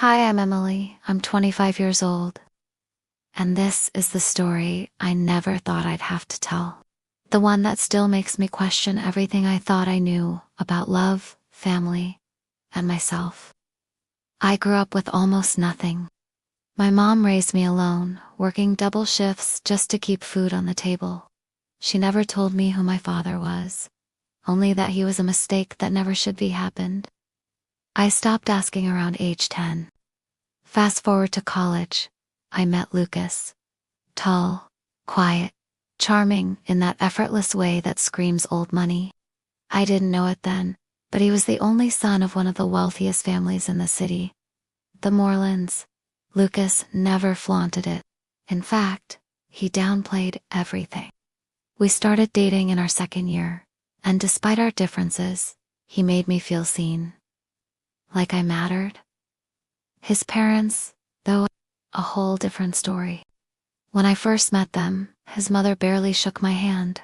Hi, I'm Emily. I'm 25 years old. And this is the story I never thought I'd have to tell. The one that still makes me question everything I thought I knew about love, family, and myself. I grew up with almost nothing. My mom raised me alone, working double shifts just to keep food on the table. She never told me who my father was, only that he was a mistake that never should be happened. I stopped asking around age 10. Fast forward to college, I met Lucas. Tall, quiet, charming in that effortless way that screams old money. I didn't know it then, but he was the only son of one of the wealthiest families in the city. The Morelands. Lucas never flaunted it. In fact, he downplayed everything. We started dating in our second year, and despite our differences, he made me feel seen. Like I mattered. His parents, though, a whole different story. When I first met them, his mother barely shook my hand.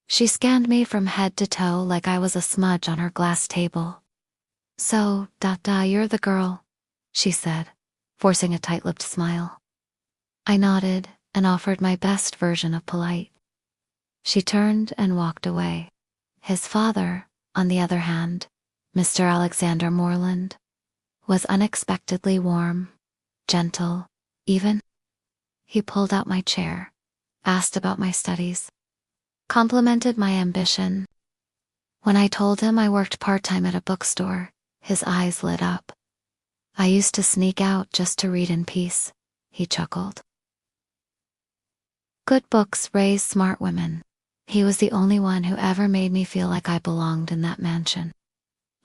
She scanned me from head to toe like I was a smudge on her glass table. So, you're the girl, she said, forcing a tight-lipped smile. I nodded and offered my best version of polite. She turned and walked away. His father, on the other hand, Mr. Alexander Moreland, was unexpectedly warm, gentle, even. He pulled out my chair, asked about my studies, complimented my ambition. When I told him I worked part-time at a bookstore, his eyes lit up. I used to sneak out just to read in peace, he chuckled. Good books raise smart women. He was the only one who ever made me feel like I belonged in that mansion.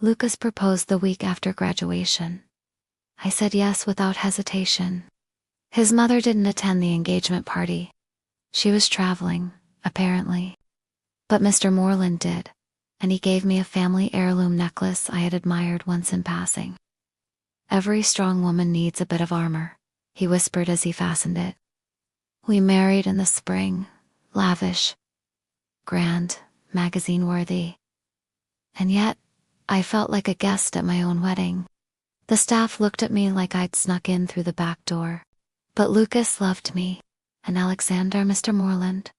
Lucas proposed the week after graduation. I said yes without hesitation. His mother didn't attend the engagement party. She was traveling, apparently. But Mr. Moreland did, and he gave me a family heirloom necklace I had admired once in passing. Every strong woman needs a bit of armor, he whispered as he fastened it. We married in the spring, lavish, grand, magazine-worthy. And yet, I felt like a guest at my own wedding. The staff looked at me like I'd snuck in through the back door. But Lucas loved me, and Alexander, Mr. Moreland,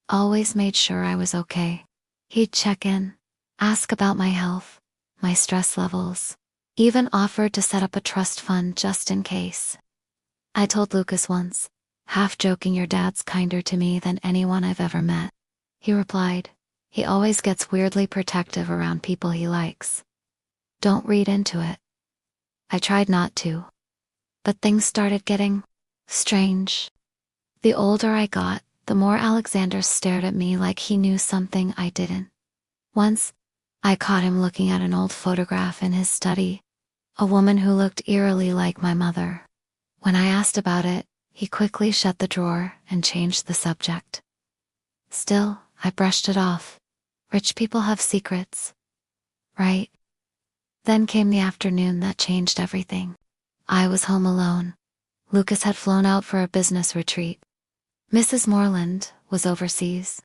always made sure I was okay. He'd check in, ask about my health, my stress levels, even offered to set up a trust fund just in case. I told Lucas once, half joking, your dad's kinder to me than anyone I've ever met. He replied, he always gets weirdly protective around people he likes. Don't read into it. I tried not to. But things started getting strange. The older I got, the more Alexander stared at me like he knew something I didn't. Once, I caught him looking at an old photograph in his study, a woman who looked eerily like my mother. When I asked about it, he quickly shut the drawer and changed the subject. Still, I brushed it off. Rich people have secrets, right? Then came the afternoon that changed everything. I was home alone. Lucas had flown out for a business retreat. Mrs. Moreland was overseas.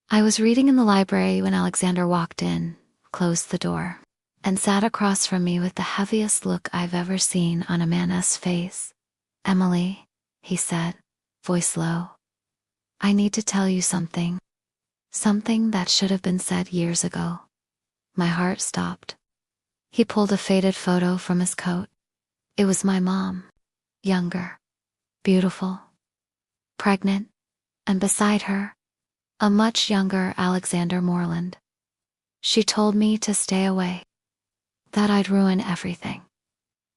I was reading in the library when Alexander walked in, closed the door, and sat across from me with the heaviest look I've ever seen on a man's face. Emily, he said, voice low. I need to tell you something. Something that should have been said years ago. My heart stopped. He pulled a faded photo from his coat. It was my mom. Younger. Beautiful. Pregnant. And beside her, a much younger Alexander Moreland. She told me to stay away. That I'd ruin everything.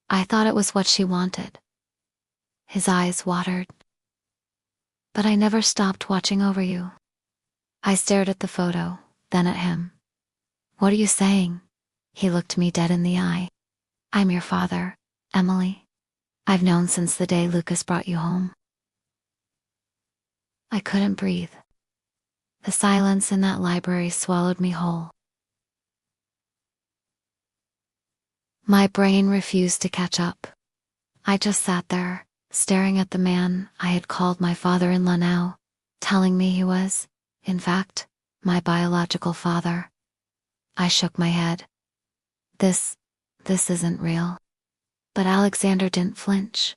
I thought it was what she wanted. His eyes watered. But I never stopped watching over you. I stared at the photo, then at him. What are you saying? He looked me dead in the eye. I'm your father, Emily. I've known since the day Lucas brought you home. I couldn't breathe. The silence in that library swallowed me whole. My brain refused to catch up. I just sat there, staring at the man I had called my father-in-law now, telling me he was, in fact, my biological father. I shook my head. This isn't real. But Alexander didn't flinch.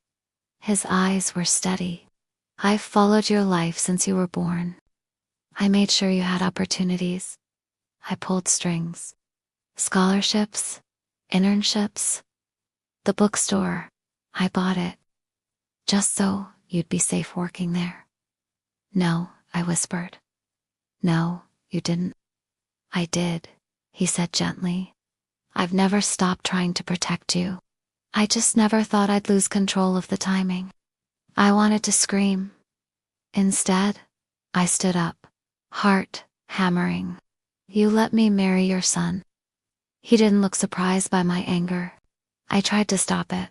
His eyes were steady. "I've followed your life since you were born. I made sure you had opportunities. I pulled strings. Scholarships, internships, the bookstore. I bought it. Just so you'd be safe working there." "No," I whispered. "No, you didn't." "I did," he said gently. "I've never stopped trying to protect you. I just never thought I'd lose control of the timing." I wanted to scream. Instead, I stood up, heart hammering. "You let me marry your son." He didn't look surprised by my anger. "I tried to stop it.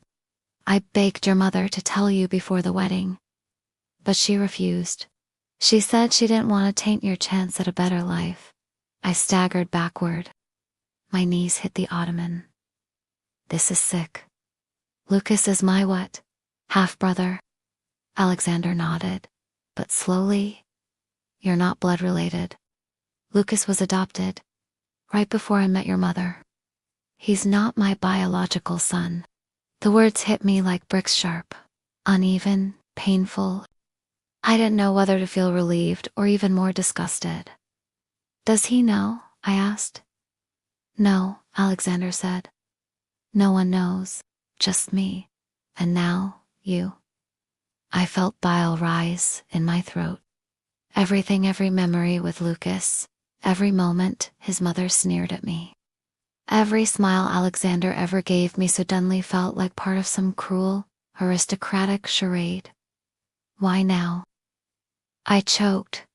I begged your mother to tell you before the wedding. But she refused. She said she didn't want to taint your chance at a better life." I staggered backward. My knees hit the ottoman. "This is sick. Lucas is my what? Half-brother?" Alexander nodded, but slowly. "You're not blood related. Lucas was adopted, right before I met your mother. He's not my biological son." The words hit me like bricks sharp, uneven, painful. I didn't know whether to feel relieved or even more disgusted. "Does he know?" I asked. "No," Alexander said. "No one knows, just me. And now, you." I felt bile rise in my throat. Every memory with Lucas, every moment his mother sneered at me. Every smile Alexander ever gave me suddenly felt like part of some cruel, aristocratic charade. Why now? I choked.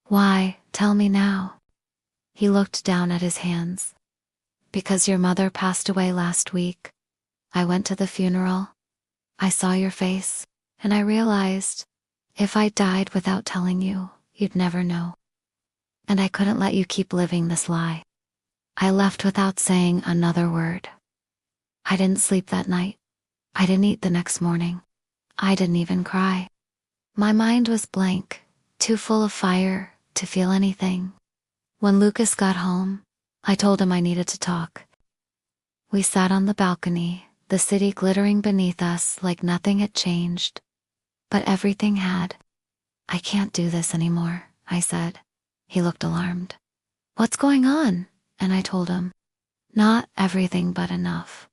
"Why, tell me now." He looked down at his hands. "Because your mother passed away last week. I went to the funeral. I saw your face, and I realized, if I died without telling you, you'd never know. And I couldn't let you keep living this lie." I left without saying another word. I didn't sleep that night. I didn't eat the next morning. I didn't even cry. My mind was blank, too full of fire to feel anything. When Lucas got home, I told him I needed to talk. We sat on the balcony, the city glittering beneath us like nothing had changed. But everything had. "I can't do this anymore," I said. He looked alarmed. "What's going on?" And I told him. Not everything, but enough.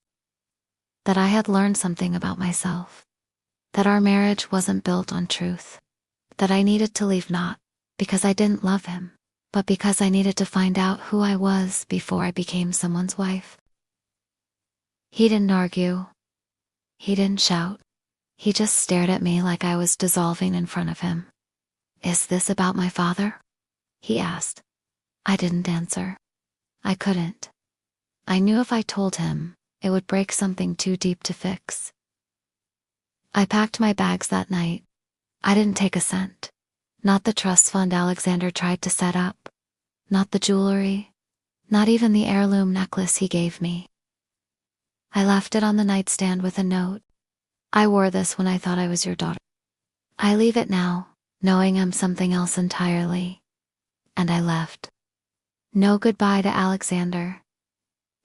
That I had learned something about myself. That our marriage wasn't built on truth. That I needed to leave, not because I didn't love him, but because I needed to find out who I was before I became someone's wife. He didn't argue. He didn't shout. He just stared at me like I was dissolving in front of him. "Is this about my father?" he asked. I didn't answer. I couldn't. I knew if I told him, it would break something too deep to fix. I packed my bags that night. I didn't take a cent. Not the trust fund Alexander tried to set up. Not the jewelry. Not even the heirloom necklace he gave me. I left it on the nightstand with a note. "I wore this when I thought I was your daughter. I leave it now, knowing I'm something else entirely." And I left. No goodbye to Alexander.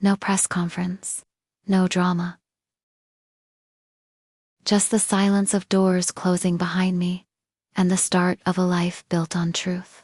No press conference. No drama. Just the silence of doors closing behind me, and the start of a life built on truth.